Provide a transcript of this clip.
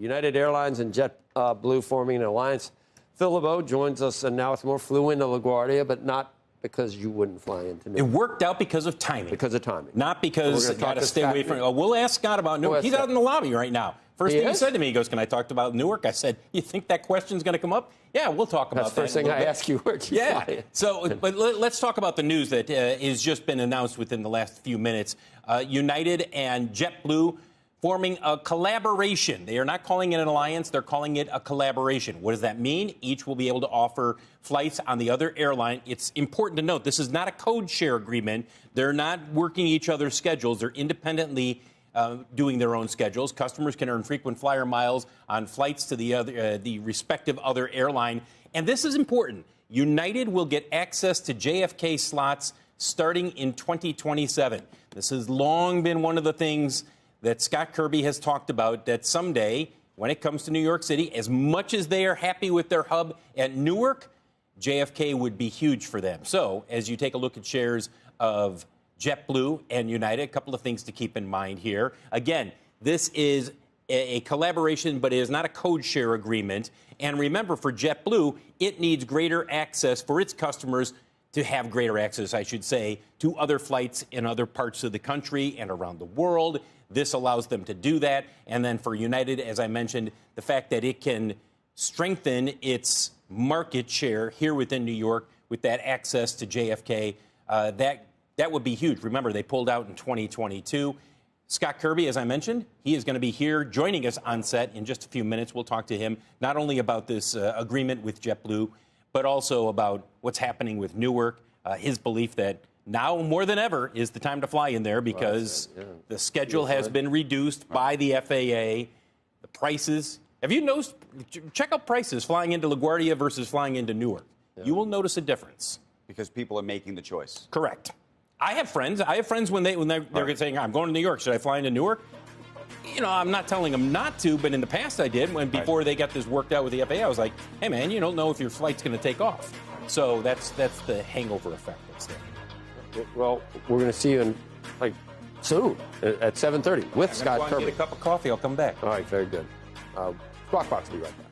United Airlines and JetBlue forming an alliance. Phil LeBeau joins us, and now it's more flew into LaGuardia, but not because you wouldn't fly into Newark. It worked out because of timing. Because of timing. Not because I got to stay away from it. We'll ask Scott about Newark. He's out in the lobby right now. First thing he said to me, he goes, can I talk about Newark? I said, you think that question's going to come up? Yeah, we'll talk about that. That's the first thing I ask you. Where'd you fly? So, but let's talk about the news that has just been announced within the last few minutes. United and JetBlue forming a collaboration. They are not calling it an alliance. They're calling it a collaboration. What does that mean? Each will be able to offer flights on the other airline. It's important to note this is not a code share agreement. They're not working each other's schedules. They're independently doing their own schedules. Customers can earn frequent flyer miles on flights to the respective other airline. And this is important. United will get access to JFK slots starting in 2027. This has long been one of the things that Scott Kirby has talked about, that someday, when it comes to New York City, as much as they are happy with their hub at Newark, JFK would be huge for them. So, as you take a look at shares of JetBlue and United, a couple of things to keep in mind here. Again, this is a collaboration, but it is not a code share agreement. And remember, for JetBlue, it needs greater access for its customers to have greater access, I should say, to other flights in other parts of the country and around the world. This allows them to do that. And then for United, as I mentioned, the fact that it can strengthen its market share here within New York with that access to JFK, that would be huge. Remember, they pulled out in 2022. Scott Kirby, as I mentioned, he is going to be here joining us on set in just a few minutes. We'll talk to him not only about this agreement with JetBlue, but also about what's happening with Newark, his belief that now more than ever is the time to fly in there because the schedule has been reduced by the FAA. The prices, have you noticed, check out prices flying into LaGuardia versus flying into Newark. Yeah. You will notice a difference. Because people are making the choice. Correct. I have friends when they're saying, I'm going to New York, should I fly into Newark? You know, I'm not telling them not to, but in the past I did. Before they got this worked out with the FAA, I was like, hey, man, you don't know if your flight's going to take off. So that's the hangover effect that's there. Well, we're going to see you soon at 7:30 with Scott Kirby. Get a cup of coffee. I'll come back. All right, very good. Squawk Box will be right back.